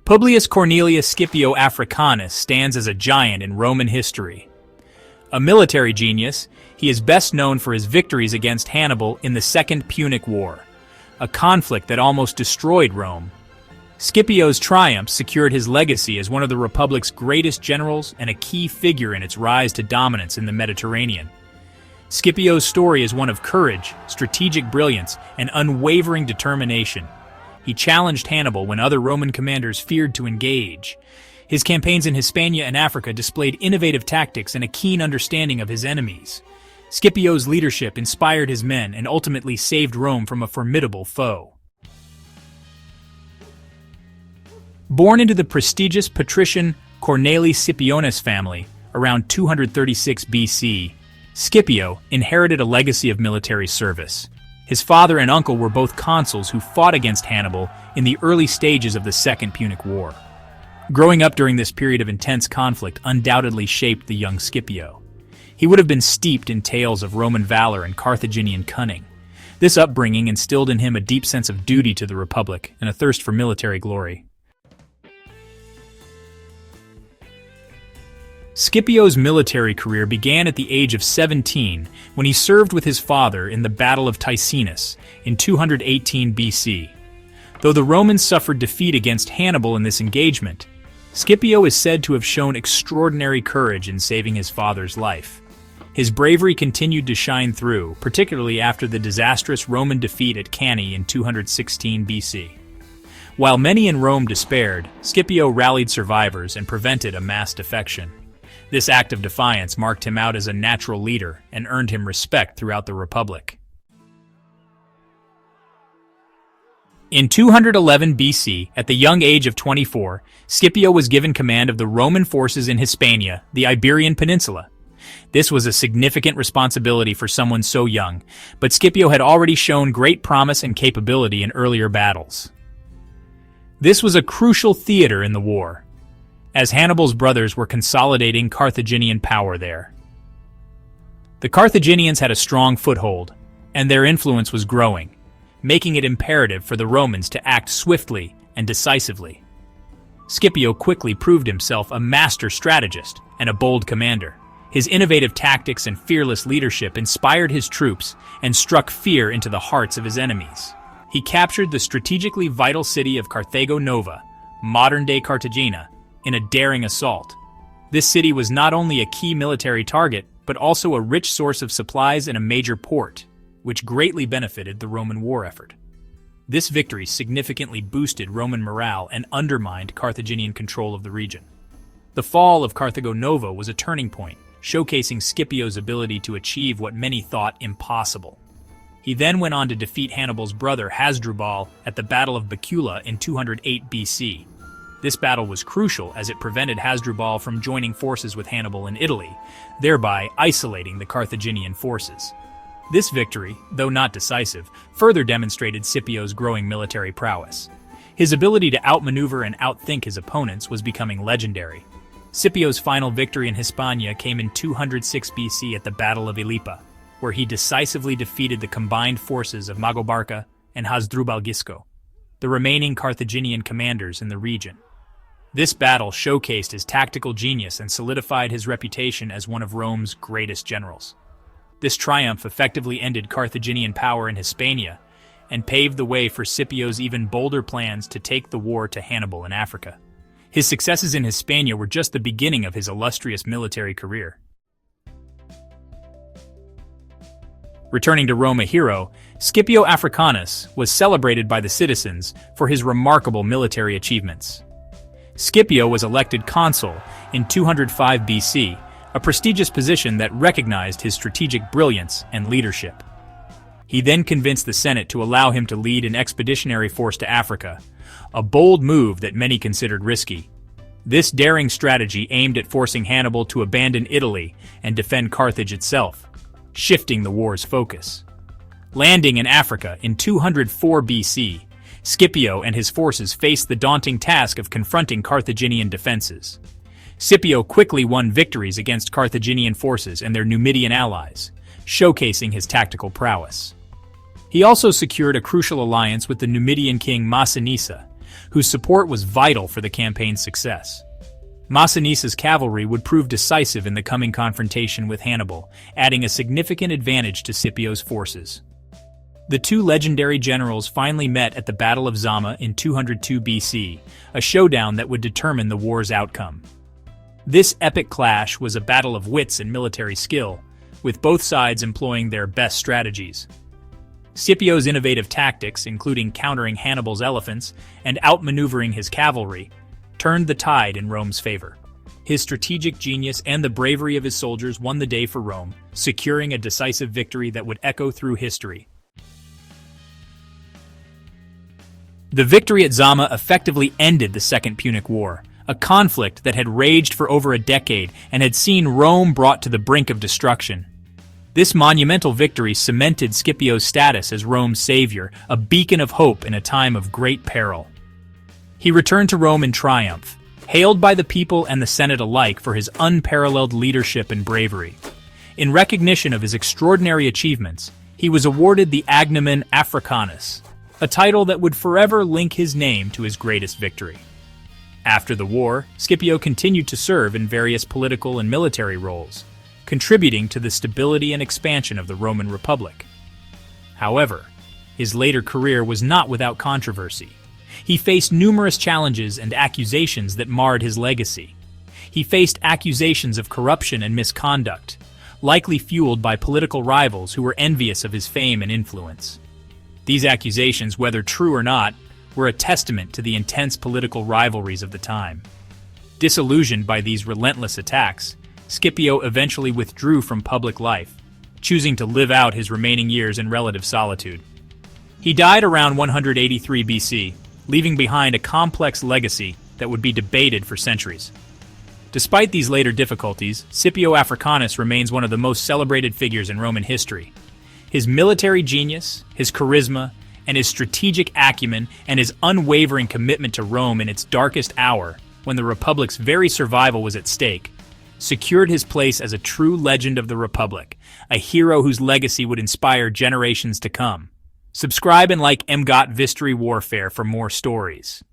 Publius Cornelius Scipio Africanus stands as a giant in Roman history. A military genius, he is best known for his victories against Hannibal in the Second Punic War, a conflict that almost destroyed Rome. Scipio's triumphs secured his legacy as one of the Republic's greatest generals and a key figure in its rise to dominance in the Mediterranean. Scipio's story is one of courage, strategic brilliance, and unwavering determination. He challenged Hannibal when other Roman commanders feared to engage. His campaigns in Hispania and Africa displayed innovative tactics and a keen understanding of his enemies. Scipio's leadership inspired his men and ultimately saved Rome from a formidable foe. Born into the prestigious patrician Corneli Scipionis family around 236 BC, Scipio inherited a legacy of military service. His father and uncle were both consuls who fought against Hannibal in the early stages of the Second Punic War. Growing up during this period of intense conflict undoubtedly shaped the young Scipio. He would have been steeped in tales of Roman valor and Carthaginian cunning. This upbringing instilled in him a deep sense of duty to the Republic and a thirst for military glory. Scipio's military career began at the age of 17 when he served with his father in the Battle of Ticinus in 218 BC. Though the Romans suffered defeat against Hannibal in this engagement, Scipio is said to have shown extraordinary courage in saving his father's life. His bravery continued to shine through, particularly after the disastrous Roman defeat at Cannae in 216 BC. While many in Rome despaired, Scipio rallied survivors and prevented a mass defection. This act of defiance marked him out as a natural leader and earned him respect throughout the Republic. In 211 BC, at the young age of 24, Scipio was given command of the Roman forces in Hispania, the Iberian Peninsula. This was a significant responsibility for someone so young, but Scipio had already shown great promise and capability in earlier battles. This was a crucial theater in the war, as Hannibal's brothers were consolidating Carthaginian power there. The Carthaginians had a strong foothold, and their influence was growing, making it imperative for the Romans to act swiftly and decisively. Scipio quickly proved himself a master strategist and a bold commander. His innovative tactics and fearless leadership inspired his troops and struck fear into the hearts of his enemies. He captured the strategically vital city of Carthago Nova, modern-day Cartagena, in a daring assault. This city was not only a key military target, but also a rich source of supplies and a major port, which greatly benefited the Roman war effort. This victory significantly boosted Roman morale and undermined Carthaginian control of the region. The fall of Carthago Nova was a turning point, showcasing Scipio's ability to achieve what many thought impossible. He then went on to defeat Hannibal's brother Hasdrubal at the Battle of Bacula in 208 BC. This battle was crucial as it prevented Hasdrubal from joining forces with Hannibal in Italy, thereby isolating the Carthaginian forces. This victory, though not decisive, further demonstrated Scipio's growing military prowess. His ability to outmaneuver and outthink his opponents was becoming legendary. Scipio's final victory in Hispania came in 206 BC at the Battle of Ilipa, where he decisively defeated the combined forces of Magobarca and Hasdrubal Gisco, the remaining Carthaginian commanders in the region. This battle showcased his tactical genius and solidified his reputation as one of Rome's greatest generals. This triumph effectively ended Carthaginian power in Hispania and paved the way for Scipio's even bolder plans to take the war to Hannibal in Africa. His successes in Hispania were just the beginning of his illustrious military career. Returning to Rome a hero, Scipio Africanus was celebrated by the citizens for his remarkable military achievements. Scipio was elected consul in 205 BC, a prestigious position that recognized his strategic brilliance and leadership. He then convinced the Senate to allow him to lead an expeditionary force to Africa, a bold move that many considered risky. This daring strategy aimed at forcing Hannibal to abandon Italy and defend Carthage itself, shifting the war's focus. Landing in Africa in 204 BC, Scipio and his forces faced the daunting task of confronting Carthaginian defenses. Scipio quickly won victories against Carthaginian forces and their Numidian allies, showcasing his tactical prowess. He also secured a crucial alliance with the Numidian king Massinissa, whose support was vital for the campaign's success. Massinisa's cavalry would prove decisive in the coming confrontation with Hannibal, adding a significant advantage to Scipio's forces. The two legendary generals finally met at the Battle of Zama in 202 BC, a showdown that would determine the war's outcome. This epic clash was a battle of wits and military skill, with both sides employing their best strategies. Scipio's innovative tactics, including countering Hannibal's elephants and outmaneuvering his cavalry, turned the tide in Rome's favor. His strategic genius and the bravery of his soldiers won the day for Rome, securing a decisive victory that would echo through history. The victory at Zama effectively ended the Second Punic War, a conflict that had raged for over a decade and had seen Rome brought to the brink of destruction. This monumental victory cemented Scipio's status as Rome's savior, a beacon of hope in a time of great peril. He returned to Rome in triumph, hailed by the people and the Senate alike for his unparalleled leadership and bravery. In recognition of his extraordinary achievements, he was awarded the agnomen Africanus, a title that would forever link his name to his greatest victory. After the war, Scipio continued to serve in various political and military roles, contributing to the stability and expansion of the Roman Republic. However, his later career was not without controversy. He faced numerous challenges and accusations that marred his legacy. He faced accusations of corruption and misconduct, likely fueled by political rivals who were envious of his fame and influence. These accusations, whether true or not, were a testament to the intense political rivalries of the time. Disillusioned by these relentless attacks, Scipio eventually withdrew from public life, choosing to live out his remaining years in relative solitude. He died around 183 BC, leaving behind a complex legacy that would be debated for centuries. Despite these later difficulties, Scipio Africanus remains one of the most celebrated figures in Roman history. His military genius, his charisma, and his strategic acumen and his unwavering commitment to Rome in its darkest hour, when the Republic's very survival was at stake, secured his place as a true legend of the Republic, a hero whose legacy would inspire generations to come. Subscribe and like Emgo History Warfare for more stories.